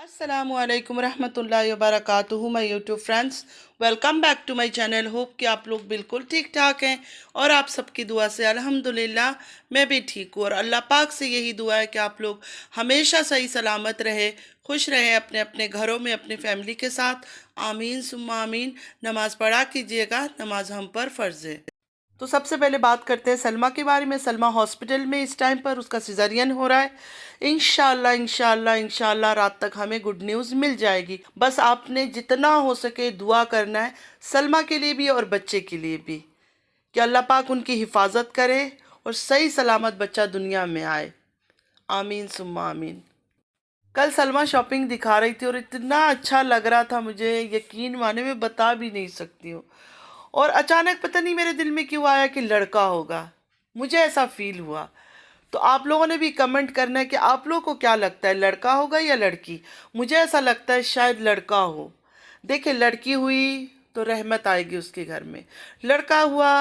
अस्सलामुअलैकुम रहमतुल्लाहि व बरकातुहू my YouTube friends. Welcome back to my channel. Hope कि आप लोग बिल्कुल ठीक ठाक हैं और आप सबकी दुआ से अल्हम्दुलिल्लाह मैं भी ठीक हूँ। और अल्लाह पाक से यही दुआ है कि आप लोग हमेशा सही सलामत रहे, खुश रहे अपने अपने घरों में अपनी फैमिली के साथ। आमीन सुम्मा आमीन। नमाज़ पढ़ा कीजिएगा, नमाज हम पर फ़र्ज़ है। तो सबसे पहले बात करते हैं सलमा के बारे में। सलमा हॉस्पिटल में इस टाइम पर, उसका सिजरियन हो रहा है। इंशाल्लाह इंशाल्लाह इंशाल्लाह रात तक हमें गुड न्यूज़ मिल जाएगी। बस आपने जितना हो सके दुआ करना है, सलमा के लिए भी और बच्चे के लिए भी, कि अल्लाह पाक उनकी हिफाजत करे और सही सलामत बच्चा दुनिया में आए। आमीन सुम्मा आमीन। कल सलमा शॉपिंग दिखा रही थी और इतना अच्छा लग रहा था मुझे, यकीन माने मैं बता भी नहीं सकती हूँ। और अचानक पता नहीं मेरे दिल में क्यों आया कि लड़का होगा, मुझे ऐसा फील हुआ। तो आप लोगों ने भी कमेंट करना है कि आप लोगों को क्या लगता है, लड़का होगा या लड़की। मुझे ऐसा लगता है शायद लड़का हो। देखिए, लड़की हुई तो रहमत आएगी उसके घर में, लड़का हुआ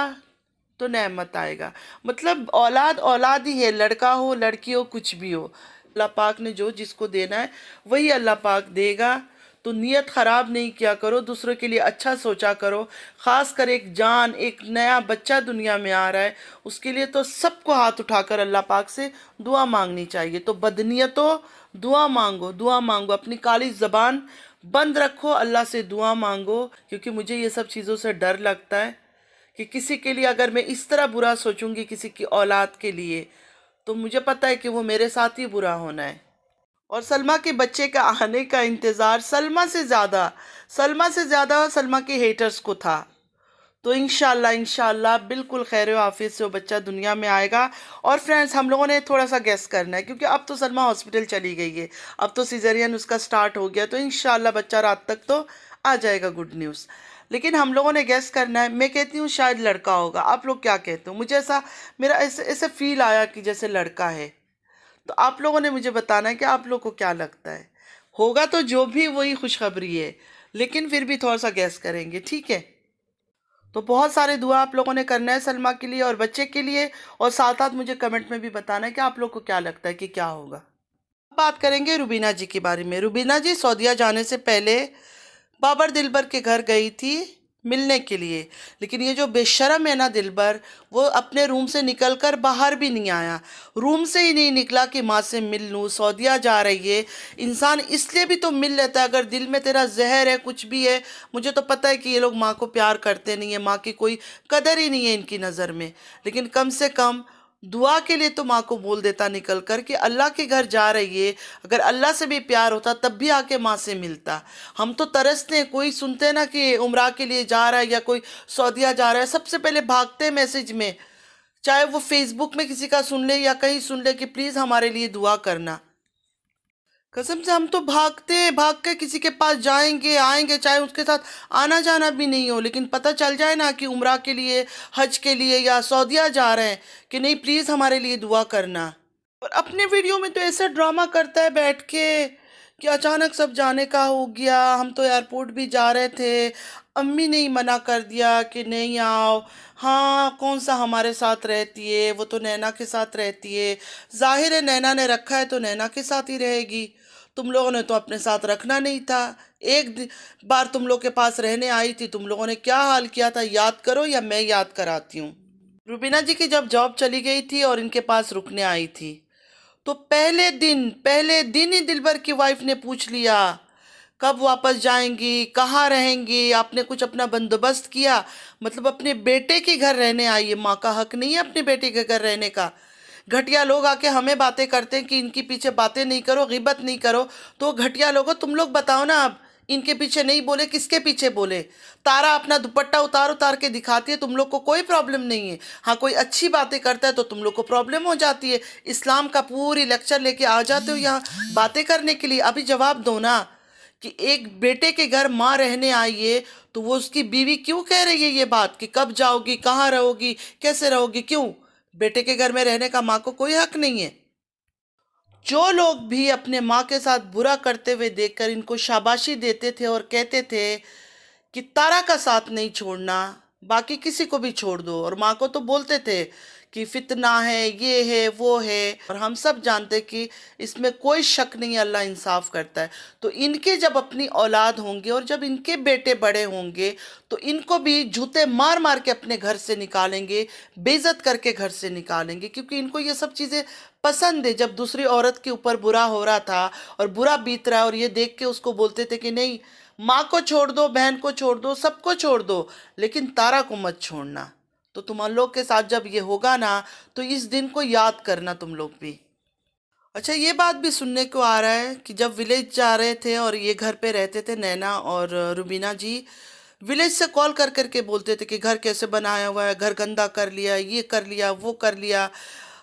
तो नेमत आएगा। मतलब औलाद औलाद ही है, लड़का हो लड़की हो कुछ भी हो। अल्लाह पाक ने जो जिसको देना है वही अल्लाह पाक देगा। तो नीयत ख़राब नहीं किया करो, दूसरों के लिए अच्छा सोचा करो। ख़ास कर एक जान, एक नया बच्चा दुनिया में आ रहा है, उसके लिए तो सबको हाथ उठाकर अल्लाह पाक से दुआ मांगनी चाहिए। तो बदनीयतों दुआ मांगो, दुआ मांगो, अपनी काली ज़बान बंद रखो, अल्लाह से दुआ मांगो। क्योंकि मुझे ये सब चीज़ों से डर लगता है कि किसी के लिए अगर मैं इस तरह बुरा सोचूंगी किसी की औलाद के लिए, तो मुझे पता है कि वो मेरे साथ ही बुरा होना है। और सलमा के बच्चे का आने का इंतज़ार सलमा से ज़्यादा सलमा के हेटर्स को था। तो इंशाल्लाह इंशाल्लाह बिल्कुल खैर आफियत से वो बच्चा दुनिया में आएगा। और फ्रेंड्स, हम लोगों ने थोड़ा सा गेस करना है, क्योंकि अब तो सलमा हॉस्पिटल चली गई है, अब तो सिजेरियन उसका स्टार्ट हो गया। तो इंशाल्लाह बच्चा रात तक तो आ जाएगा, गुड न्यूज़। लेकिन हम लोगों ने गेस करना है। मैं कहती हूँ शायद लड़का होगा, आप लोग क्या कहते हो। मुझे ऐसा, मेरा ऐसे ऐसे फील आया कि जैसे लड़का है। तो आप लोगों ने मुझे बताना है कि आप लोग को क्या लगता है। होगा तो जो भी वही खुशखबरी है, लेकिन फिर भी थोड़ा सा गैस करेंगे, ठीक है। तो बहुत सारे दुआ आप लोगों ने करना है सलमा के लिए और बच्चे के लिए। और साथ साथ मुझे कमेंट में भी बताना है कि आप लोग को क्या लगता है कि क्या होगा। बात करेंगे रुबीना जी के बारे में। रुबीना जी सऊदीया जाने से पहले बाबर दिलबर के घर गई थी मिलने के लिए। लेकिन ये जो बेशर्म है ना दिलबर, वो अपने रूम से निकलकर बाहर भी नहीं आया, रूम से ही नहीं निकला कि माँ से मिल लूँ। सऊदीया जा रही है, इंसान इसलिए भी तो मिल लेता है अगर दिल में तेरा जहर है, कुछ भी है। मुझे तो पता है कि ये लोग माँ को प्यार करते नहीं है, माँ की कोई कदर ही नहीं है इनकी नज़र में। लेकिन कम से कम दुआ के लिए तो माँ को बोल देता निकल कर कि अल्लाह के घर जा रही है। अगर अल्लाह से भी प्यार होता तब भी आके माँ से मिलता। हम तो तरसते हैं, कोई सुनते हैं ना कि उम्रा के लिए जा रहा है या कोई सऊदीया जा रहा है, सबसे पहले भागते हैं मैसेज में, चाहे वो फेसबुक में किसी का सुन ले या कहीं सुन ले कि प्लीज़ हमारे लिए दुआ करना। कसम से हम तो भागते भाग के किसी के पास जाएंगे आएंगे, चाहे उसके साथ आना जाना भी नहीं हो, लेकिन पता चल जाए ना कि उम्रा के लिए, हज के लिए या सऊदीया जा रहे हैं, कि नहीं प्लीज़ हमारे लिए दुआ करना। और अपने वीडियो में तो ऐसा ड्रामा करता है बैठ के कि अचानक सब जाने का हो गया, हम तो एयरपोर्ट भी जा रहे थे, अम्मी ने ही मना कर दिया कि नहीं आओ। हाँ, कौन सा हमारे साथ रहती है, वो तो नैना के साथ रहती है। जाहिर है नैना ने रखा है तो नैना के साथ ही रहेगी। तुम लोगों ने तो अपने साथ रखना नहीं था। बार तुम लोग के पास रहने आई थी, तुम लोगों ने क्या हाल किया था, याद करो या मैं याद कराती हूँ। रुबीना जी की जब जॉब चली गई थी और इनके पास रुकने आई थी, तो पहले दिन ही दिलबर की वाइफ ने पूछ लिया कब वापस जाएंगी, कहाँ रहेंगी, आपने कुछ अपना बंदोबस्त किया। मतलब अपने बेटे के घर रहने आई है, माँ का हक नहीं है अपने बेटे के घर रहने का। घटिया लोग आके हमें बातें करते हैं कि इनके पीछे बातें नहीं करो, गिबत नहीं करो। तो घटिया लोगों, तुम लोग बताओ ना, अब इनके पीछे नहीं बोले किसके पीछे बोले। तारा अपना दुपट्टा उतार उतार के दिखाती है, तुम लोग को कोई प्रॉब्लम नहीं है। हाँ, कोई अच्छी बातें करता है तो तुम लोग को प्रॉब्लम हो जाती है। इस्लाम का पूरी लेक्चर लेके आ जाते हो यहाँ बातें करने के लिए। अभी जवाब दो ना कि एक बेटे के घर माँ रहने आई है, तो वो उसकी बीवी क्यों कह रही है ये बात कि कब जाओगी, कहाँ रहोगी, कैसे रहोगी, क्यों। बेटे के घर में रहने का माँ को कोई हक नहीं है। जो लोग भी अपने माँ के साथ बुरा करते हुए देखकर इनको शाबाशी देते थे और कहते थे कि तारा का साथ नहीं छोड़ना, बाकी किसी को भी छोड़ दो, और माँ को तो बोलते थे कि फितना है, ये है, वो है, और हम सब जानते हैं कि इसमें कोई शक नहीं है, अल्लाह इंसाफ करता है। तो इनके जब अपनी औलाद होंगे और जब इनके बेटे बड़े होंगे तो इनको भी जूते मार मार के अपने घर से निकालेंगे, बेइज्जत करके घर से निकालेंगे, क्योंकि इनको ये सब चीज़ें पसंद है। जब दूसरी औरत के ऊपर बुरा हो रहा था और बुरा बीत रहा है और ये देख के उसको बोलते थे कि नहीं, माँ को छोड़ दो, बहन को छोड़ दो, सबको छोड़ दो, लेकिन तारा को मत छोड़ना। तो तुम लोग के साथ जब ये होगा ना, तो इस दिन को याद करना तुम लोग भी। अच्छा, ये बात भी सुनने को आ रहा है कि जब विलेज जा रहे थे और ये घर पे रहते थे, नैना और रुबीना जी, विलेज से कॉल कर करके बोलते थे कि घर कैसे बनाया हुआ है, घर गंदा कर लिया, ये कर लिया, वो कर लिया।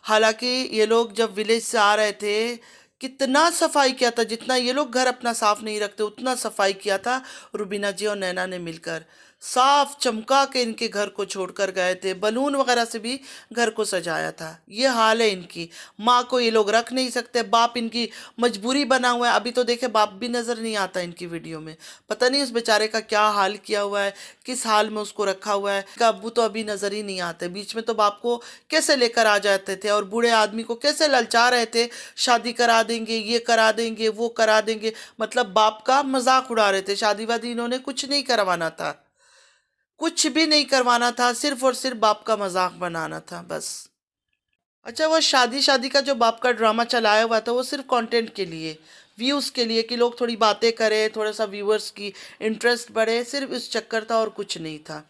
हालांकि ये लोग जब विलेज से आ रहे थे, कितना सफाई किया था, जितना ये लोग घर अपना साफ नहीं रखते उतना सफाई किया था रुबीना जी और नैना ने मिलकर। साफ चमका के इनके घर को छोड़कर गए थे, बलून वगैरह से भी घर को सजाया था। ये हाल है इनकी। माँ को ये लोग रख नहीं सकते, बाप इनकी मजबूरी बना हुआ है। अभी तो देखे बाप भी नज़र नहीं आता इनकी वीडियो में, पता नहीं उस बेचारे का क्या हाल किया हुआ है, किस हाल में उसको रखा हुआ है। का अब्बू तो अभी नज़र ही नहीं आते। बीच में तो बाप को कैसे लेकर आ जाते थे और बूढ़े आदमी को कैसे ललचा रहे थे, शादी करा देंगे, ये करा देंगे, वो करा देंगे, मतलब बाप का मजाक उड़ा रहे थे। शादी वादी इन्होंने कुछ नहीं करवाना था, कुछ भी नहीं करवाना था, सिर्फ और सिर्फ बाप का मजाक बनाना था बस। अच्छा, वो शादी शादी का जो बाप का ड्रामा चलाया हुआ था वो सिर्फ कंटेंट के लिए, व्यूज़ के लिए, कि लोग थोड़ी बातें करें, थोड़ा सा व्यूअर्स की इंटरेस्ट बढ़े, सिर्फ इस चक्कर था और कुछ नहीं था।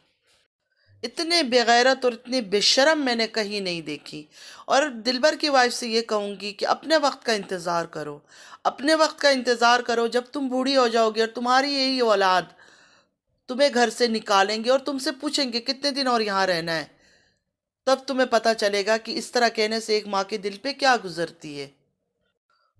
इतने बेगैरत और इतने बेशरम मैंने कहीं नहीं देखी। और दिलबर की वाइफ से ये कहूँगी कि अपने वक्त का इंतज़ार करो, अपने वक्त का इंतज़ार करो। जब तुम बूढ़ी हो जाओगी और तुम्हारी यही औलाद तुम्हें घर से निकालेंगे और तुमसे पूछेंगे कितने दिन और यहाँ रहना है, तब तुम्हें पता चलेगा कि इस तरह कहने से एक माँ के दिल पे क्या गुजरती है।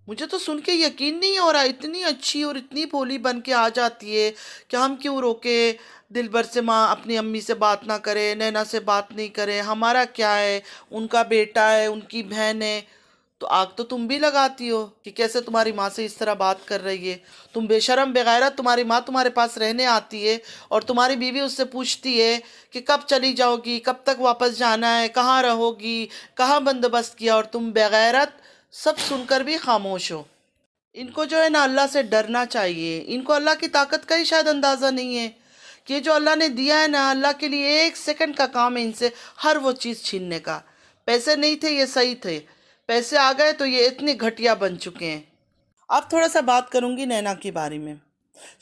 मुझे तो सुन के यकीन नहीं हो रहा, इतनी अच्छी और इतनी भोली बन के आ जाती है कि हम क्यों रोके दिलबर से माँ अपनी अम्मी से बात ना करे, नैना से बात नहीं करे, हमारा क्या है, उनका बेटा है, उनकी बहन है। तो आग तो तुम भी लगाती हो कि कैसे तुम्हारी माँ से इस तरह बात कर रही है। तुम बेशरम बेगैरत, तुम्हारी माँ तुम्हारे पास रहने आती है और तुम्हारी बीवी उससे पूछती है कि कब चली जाओगी, कब तक वापस जाना है, कहाँ रहोगी, कहाँ बंदोबस्त किया, और तुम बेगैरत सब सुनकर भी खामोश हो। इनको जो है ना अल्लाह से डरना चाहिए। इनको अल्लाह की ताकत का ही शायद अंदाज़ा नहीं है कि ये जो अल्लाह ने दिया है ना, अल्लाह के लिए एक सेकंड का काम है इनसे हर वो चीज़ छीनने का। पैसे नहीं थे ये सही थे, पैसे आ गए तो ये इतने घटिया बन चुके हैं। अब थोड़ा सा बात करूंगी नैना के बारे में।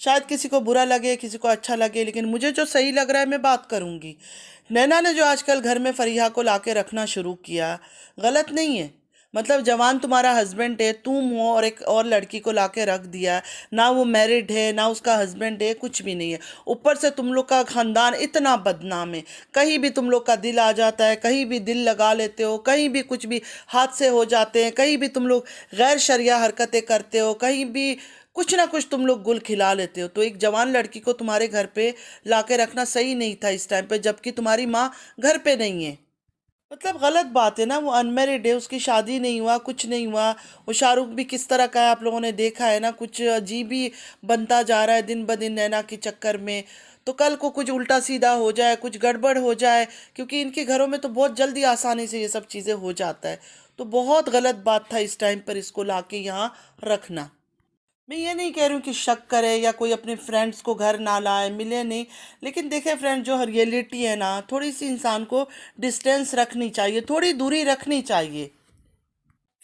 शायद किसी को बुरा लगे, किसी को अच्छा लगे, लेकिन मुझे जो सही लग रहा है मैं बात करूंगी। नैना ने जो आजकल घर में फरीहा को लाके रखना शुरू किया, गलत नहीं है। मतलब जवान तुम्हारा हस्बैंड है, तुम हो और एक और लड़की को लाके रख दिया। ना वो मैरिड है, ना उसका हस्बैंड है, कुछ भी नहीं है। ऊपर से तुम लोग का खानदान इतना बदनाम है, कहीं भी तुम लोग का दिल आ जाता है, कहीं भी दिल लगा लेते हो, कहीं भी कुछ भी हादसे हो जाते हैं, कहीं भी तुम लोग गैर शरिया हरकतें करते हो, कहीं भी कुछ ना कुछ तुम लोग गुल खिला लेते हो। तो एक जवान लड़की को तुम्हारे घर पे लाके रखना सही नहीं था इस टाइम पे, जबकि तुम्हारी माँ घर पे नहीं है। मतलब गलत बात है ना, वो अनमेरिड है, उसकी शादी नहीं हुआ, कुछ नहीं हुआ। वो शाहरुख भी किस तरह का है आप लोगों ने देखा है ना, कुछ अजीब ही बनता जा रहा है दिन ब दिन नैना के चक्कर में। तो कल को कुछ उल्टा सीधा हो जाए, कुछ गड़बड़ हो जाए, क्योंकि इनके घरों में तो बहुत जल्दी आसानी से ये सब चीज़ें हो जाता है। तो बहुत गलत बात था इस टाइम पर इसको लाके यहाँ रखना। मैं ये नहीं कह रही हूँ कि शक करे या कोई अपने फ्रेंड्स को घर ना लाए, मिले नहीं, लेकिन देखे फ्रेंड, जो रियलिटी है ना, थोड़ी सी इंसान को डिस्टेंस रखनी चाहिए, थोड़ी दूरी रखनी चाहिए।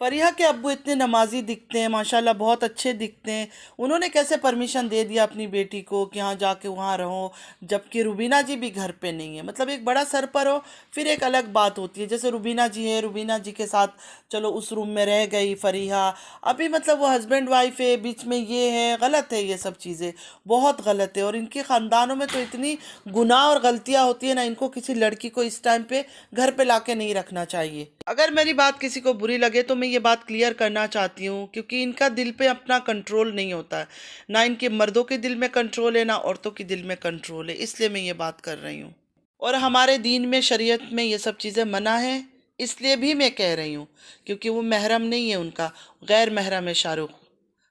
फरीहा के अब्बू इतने नमाजी दिखते हैं, माशाल्लाह बहुत अच्छे दिखते हैं। उन्होंने कैसे परमिशन दे दिया अपनी बेटी को कि हाँ जाके वहाँ रहो, जबकि रुबीना जी भी घर पे नहीं है। मतलब एक बड़ा सर पर हो फिर एक अलग बात होती है। जैसे रुबीना जी है, रुबीना जी के साथ चलो उस रूम में रह गई फरीहा, अभी मतलब वो हस्बैंड वाइफ है, बीच में ये है, गलत है, ये सब चीज़ें बहुत गलत है। और इनके ख़ानदानों में तो इतनी गुनाह और गलतियाँ होती है ना, इनको किसी लड़की को इस टाइम पे घर पे लाके नहीं रखना चाहिए। अगर मेरी बात किसी को बुरी लगे तो मैं ये बात क्लियर करना चाहती हूँ, क्योंकि इनका दिल पे अपना कंट्रोल नहीं होता है। ना इनके मर्दों के दिल में कंट्रोल है, ना औरतों के दिल में कंट्रोल है, इसलिए मैं ये बात कर रही हूँ। और हमारे दीन में, शरीयत में ये सब चीज़ें मना है, इसलिए भी मैं कह रही हूँ, क्योंकि वो महरम नहीं है उनका, गैर महरम है शाहरुख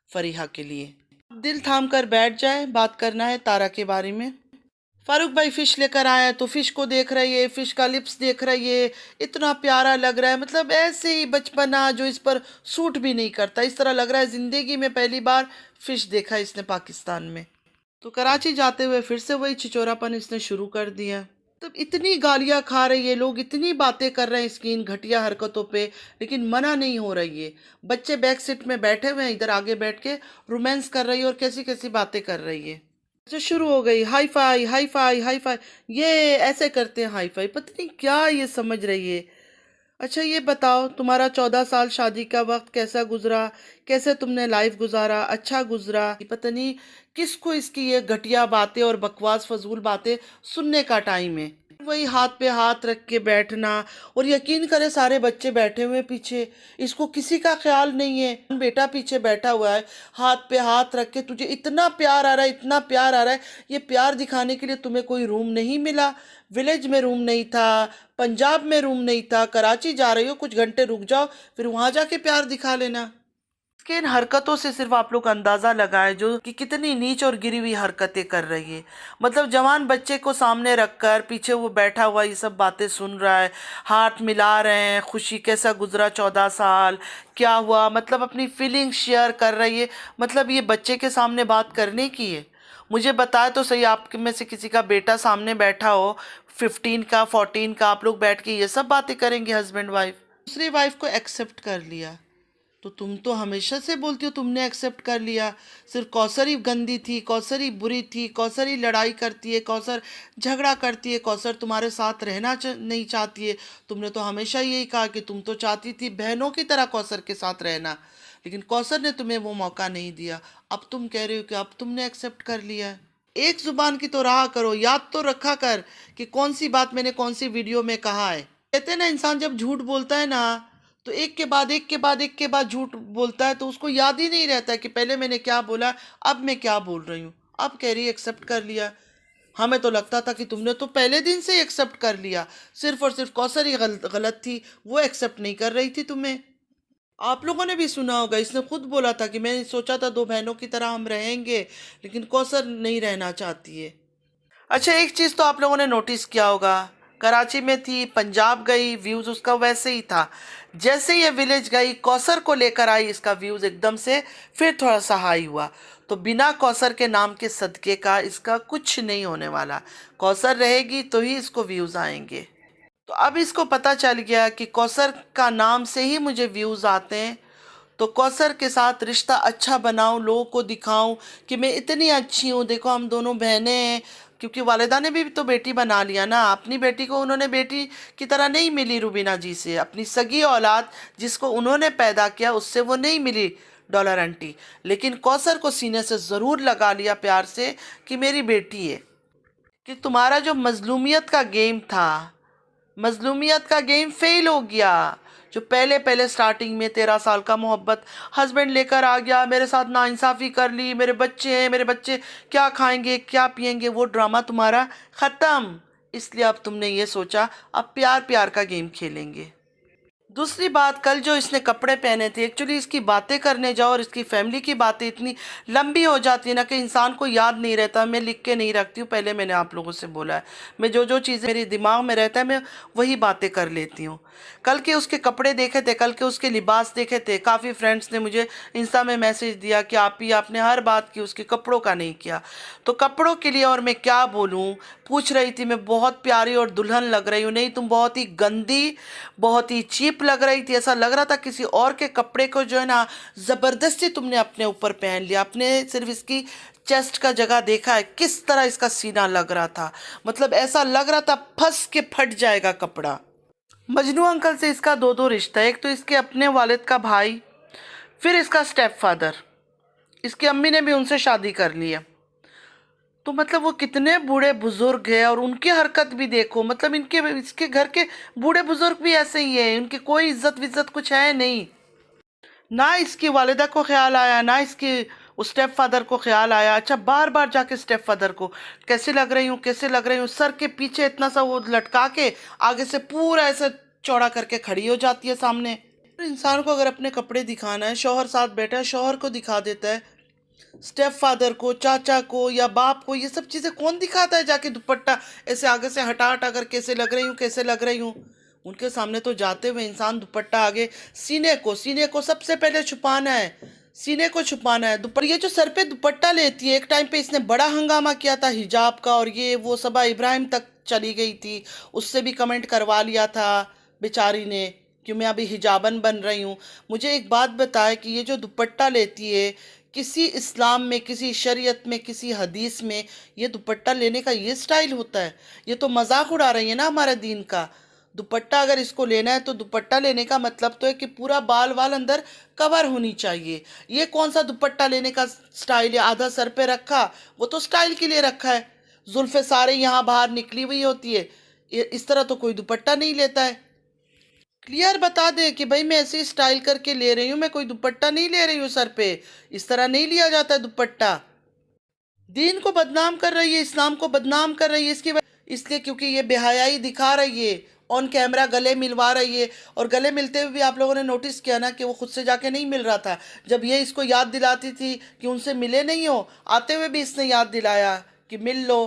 फरीहा के लिए। दिल थाम कर बैठ जाए, बात करना है तारा के बारे में। फारूक भाई फ़िश लेकर आए हैं तो फ़िश को देख रही है, फ़िश का लिप्स देख रही है, इतना प्यारा लग रहा है। मतलब ऐसे ही बचपना जो इस पर सूट भी नहीं करता, इस तरह लग रहा है ज़िंदगी में पहली बार फ़िश देखा इसने पाकिस्तान में। तो कराची जाते हुए फिर से वही छिचोरापन इसने शुरू कर दिया। तब इतनी गालियां खा रही है, लोग इतनी बातें कर रहे हैं इसकी इन घटिया हरकतों पे, लेकिन मना नहीं हो रही है। बच्चे बैक सीट में बैठे हुए हैं, इधर आगे बैठ के रोमांस कर रही है और कैसी कैसी बातें कर रही है। अच्छा, शुरू हो गई hi fi hi fi hi fi, ये ऐसे करते हैं हाई फाई, पता नहीं क्या ये समझ रही है। अच्छा ये बताओ, तुम्हारा 14 साल शादी का वक्त कैसा गुजरा, कैसे तुमने लाइफ गुजारा, अच्छा गुजरा? पता नहीं किसको इसकी ये घटिया बातें और बकवास फजूल बातें सुनने का टाइम है। वही हाथ पे हाथ रख के बैठना, और यकीन करे सारे बच्चे बैठे हुए हैं पीछे, इसको किसी का ख्याल नहीं है। बेटा पीछे बैठा हुआ है, हाथ पे हाथ रख के, तुझे इतना प्यार आ रहा है, इतना प्यार आ रहा है। ये प्यार दिखाने के लिए तुम्हें कोई रूम नहीं मिला? विलेज में रूम नहीं था, पंजाब में रूम नहीं था, कराची जा रही हो, कुछ घंटे रुक जाओ, फिर वहां जाके प्यार दिखा लेना। इसके इन हरकतों से सिर्फ आप लोग अंदाजा लगाए जो कि कितनी नीच और गिरी हुई हरकतें कर रही है। मतलब जवान बच्चे को सामने रखकर पीछे वो बैठा हुआ ये सब बातें सुन रहा है, हाथ मिला रहे हैं, खुशी कैसा गुजरा 14 साल, क्या हुआ, मतलब अपनी फीलिंग शेयर कर रही है। मतलब ये बच्चे के सामने बात करने की है? मुझे बताए तो सही, आप में से किसी का बेटा सामने बैठा हो, 15 का 14 का, आप लोग बैठ के ये सब बातें करेंगे हस्बैंड वाइफ? दूसरी वाइफ को एक्सेप्ट कर लिया, तो तुम तो हमेशा से बोलती हो तुमने एक्सेप्ट कर लिया। सिर्फ कौसर ही गंदी थी, कौसर ही बुरी थी, कौसर ही लड़ाई करती है, कौसर झगड़ा करती है, कौसर तुम्हारे साथ रहना नहीं चाहती है। तुमने तो हमेशा यही कहा कि तुम तो चाहती थी बहनों की तरह कौसर के साथ रहना, लेकिन कौसर ने तुम्हें वो मौका नहीं दिया। अब तुम कह रहे हो कि अब तुमने एक्सेप्ट कर लिया है। एक जुबान की तो रहा करो, याद तो रखा कर कि कौन सी बात मैंने कौन सी वीडियो में कहा है। कहते हैं ना, इंसान जब झूठ बोलता है ना, तो एक के बाद एक के बाद एक के बाद झूठ बोलता है, तो उसको याद ही नहीं रहता कि पहले मैंने क्या बोला, अब मैं क्या बोल रही हूँ। अब कह रही एक्सेप्ट कर लिया। हमें तो लगता था कि तुमने तो पहले दिन से ही एक्सेप्ट कर लिया, सिर्फ और सिर्फ कौसर ही गलत थी, वो एक्सेप्ट नहीं कर रही थी तुम्हें। आप लोगों ने भी सुना होगा, इसने खुद बोला था कि मैंने सोचा था दो बहनों की तरह हम रहेंगे, लेकिन कौसर नहीं रहना चाहती है। अच्छा, एक चीज़ तो आप लोगों ने नोटिस किया होगा, कराची में थी, पंजाब गई, व्यूज़ उसका वैसे ही था। जैसे ये विलेज गई, कौसर को लेकर आई, इसका व्यूज़ एकदम से फिर थोड़ा सा हाई हुआ। तो बिना कौसर के नाम के सदके का इसका कुछ नहीं होने वाला। कौसर रहेगी तो ही इसको व्यूज़ आएंगे। तो अब इसको पता चल गया कि कौसर का नाम से ही मुझे व्यूज़ आते हैं, तो कौसर के साथ रिश्ता अच्छा बनाऊं, लोगों को दिखाऊं कि मैं इतनी अच्छी हूँ, देखो हम दोनों बहनें हैं। क्योंकि वालिदा ने भी तो बेटी बना लिया ना, अपनी बेटी को उन्होंने बेटी की तरह नहीं मिली रुबीना जी से, अपनी सगी औलाद जिसको उन्होंने पैदा किया उससे वो नहीं मिली डॉलर आंटी, लेकिन कौसर को सीने से ज़रूर लगा लिया प्यार से कि मेरी बेटी है। कि तुम्हारा जो मजलूमियत का गेम था, मजलूमियत का गेम फेल हो गया। जो पहले पहले स्टार्टिंग में 13 साल का मोहब्बत, हस्बैंड लेकर आ गया, मेरे साथ नाइंसाफ़ी कर ली, मेरे बच्चे हैं, मेरे बच्चे क्या खाएंगे क्या पिएंगे, वो ड्रामा तुम्हारा ख़त्म। इसलिए अब तुमने ये सोचा अब प्यार प्यार का गेम खेलेंगे। दूसरी बात, कल जो इसने कपड़े पहने थे, एक्चुअली इसकी बातें करने जाओ और इसकी फैमिली की बातें इतनी लंबी हो जाती है ना कि इंसान को याद नहीं रहता। मैं लिख के नहीं रखती हूँ, पहले मैंने आप लोगों से बोला है, मैं जो जो चीज़ें मेरे दिमाग में रहता है मैं वही बातें कर लेती हूँ। कल के उसके कपड़े देखे थे, कल के उसके लिबास देखे थे, काफ़ी फ्रेंड्स ने मुझे इंस्टा में मैसेज दिया कि आप ही आपने हर बात की, उसके कपड़ों का नहीं किया। तो कपड़ों के लिए और मैं क्या बोलूँ, पूछ रही थी मैं बहुत प्यारी और दुल्हन लग रही हूँ, नहीं तुम बहुत ही गंदी, बहुत ही चीप लग रही थी। ऐसा लग रहा था किसी और के कपड़े को जो है ना ज़बरदस्ती तुमने अपने ऊपर पहन लिया। अपने सिर्फ इसकी चेस्ट का जगह देखा है, किस तरह इसका सीना लग रहा था, मतलब ऐसा लग रहा था फंस के फट जाएगा कपड़ा। मजनू अंकल से इसका दो दो रिश्ता है, एक तो इसके अपने वालिद का भाई, फिर इसका स्टेप फादर, इसकी अम्मी ने भी उनसे शादी कर ली है। तो मतलब वो कितने बूढ़े बुजुर्ग हैं, और उनकी हरकत भी देखो, मतलब इनके इसके घर के बूढ़े बुजुर्ग भी ऐसे ही हैं, उनकी कोई इज्जत विज्जत कुछ है नहीं। ना इसकी वालिदा को ख्याल आया, ना इसके उस स्टेप फादर को ख्याल आया। अच्छा, बार बार जाके स्टेप फादर को कैसे लग रही हूँ कैसे लग रही हूँ, सर के पीछे इतना सा वो लटका के आगे से पूरा ऐसे चौड़ा करके खड़ी हो जाती है सामने। इंसान को अगर अपने कपड़े दिखाना है, शौहर साथ बैठा है, शौहर को दिखा देता है। स्टेप फादर को, चाचा को या बाप को, ये सब चीज़ें कौन दिखाता है जाके दुपट्टा ऐसे आगे से हटा हटा कर, कैसे लग रही हूँ, कैसे लग रही हूँ। उनके सामने तो जाते हुए इंसान दुपट्टा आगे, सीने को सबसे पहले छुपाना है, सीने को छुपाना है। दुपट्टा, ये जो सर पे दुपट्टा लेती है, एक टाइम पे इसने बड़ा हंगामा किया था हिजाब का, और ये वो सबा इब्राहिम तक चली गई थी, उससे भी कमेंट करवा लिया था बेचारी ने कि मैं अभी हिजाबन बन रही हूँ। मुझे एक बात बताए कि ये जो दुपट्टा लेती है, किसी इस्लाम में, किसी शरीयत में, किसी हदीस में ये दुपट्टा लेने का ये स्टाइल होता है? ये तो मजाक उड़ा रही है ना हमारे दीन का। दुपट्टा अगर इसको लेना है तो दुपट्टा लेने का मतलब तो है कि पूरा बाल वाल अंदर कवर होनी चाहिए। ये कौन सा दुपट्टा लेने का स्टाइल है? आधा सर पे रखा, वो तो स्टाइल के लिए रखा है, जुल्फे सारे यहाँ बाहर निकली हुई होती है। इस तरह तो कोई दुपट्टा नहीं लेता है। क्लियर बता दे कि भाई मैं ऐसे स्टाइल करके ले रही हूँ, मैं कोई दुपट्टा नहीं ले रही हूँ सर पे। इस तरह नहीं लिया जाता है दुपट्टा। दीन को बदनाम कर रही है, इस्लाम को बदनाम कर रही है, इसलिए क्योंकि ये बेहयाई दिखा रही है, ऑन कैमरा गले मिलवा रही है। और गले मिलते हुए भी आप लोगों ने नोटिस किया ना कि वो खुद से जाके नहीं मिल रहा था। जब ये इसको याद दिलाती थी कि उनसे मिले नहीं हो, आते हुए भी इसने याद दिलाया कि मिल लो,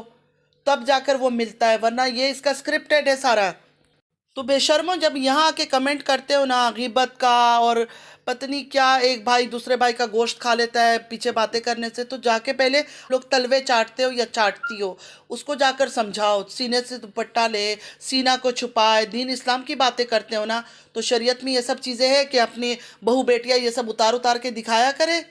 तब जाकर वो मिलता है, वरना ये इसका स्क्रिप्टेड है सारा। तो बेशर्मो, जब यहाँ आके कमेंट करते हो ना गीबत का, और पत्नी क्या, एक भाई दूसरे भाई का गोश्त खा लेता है पीछे बातें करने से, तो जाके पहले लोग तलवे चाटते हो या चाटती हो, उसको जाकर समझाओ, सीने से दुपट्टा ले, सीना को छुपाए, दीन इस्लाम की बातें करते हो ना, तो शरीयत में ये सब चीज़ें हैं कि अपनी बहू बेटियाँ ये सब उतार उतार के दिखाया करे।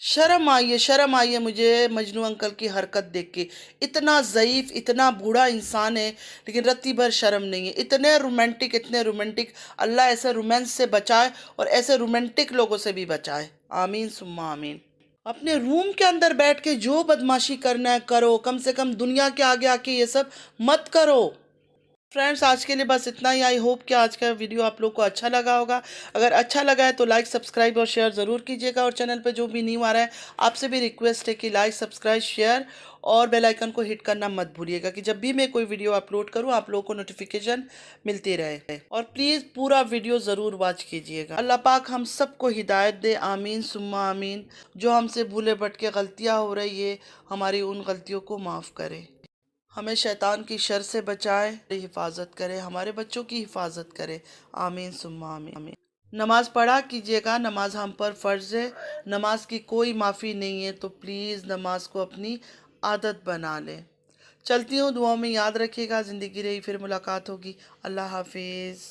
शर्म आई है मुझे मजनू अंकल की हरकत देख के। इतना ज़ईफ़, इतना बूढ़ा इंसान है, लेकिन रत्ती भर शर्म नहीं है। इतने रोमांटिक, इतने रोमांटिक। अल्लाह ऐसे रोमांस से बचाए और ऐसे रोमांटिक लोगों से भी बचाए। आमीन सुम्मा आमीन। अपने रूम के अंदर बैठ के जो बदमाशी करना है करो, कम से कम दुनिया के आगे आके ये सब मत करो। फ्रेंड्स, आज के लिए बस इतना ही। आई होप कि आज का वीडियो आप लोग को अच्छा लगा होगा। अगर अच्छा लगा है तो लाइक, सब्सक्राइब और शेयर ज़रूर कीजिएगा। और चैनल पे जो भी न्यू आ रहा है, आपसे भी रिक्वेस्ट है कि लाइक, सब्सक्राइब, शेयर और बेल आइकन को हिट करना मत भूलिएगा, कि जब भी मैं कोई वीडियो अपलोड करूँ आप लोगों को नोटिफिकेशन मिलती रहे। और प्लीज़ पूरा वीडियो ज़रूर वॉच कीजिएगा। अल्लाह पाक हम सबको हिदायत दे, आमीन सुम्मा आमीन। जो हमसे भूले भटके गलतियाँ हो रही है, हमारी उन गलतियों को माफ़ करे, हमें शैतान की शर से बचाए, हिफाजत करे, हमारे बच्चों की हिफाजत करे। आमीन सुम्मा आमीन। नमाज पढ़ा कीजिएगा, नमाज हम पर फ़र्ज़ है, नमाज की कोई माफ़ी नहीं है, तो प्लीज़ नमाज को अपनी आदत बना लें। चलती हूँ, दुआओं में याद रखिएगा। ज़िंदगी रही फिर मुलाकात होगी। अल्लाह हाफिज़।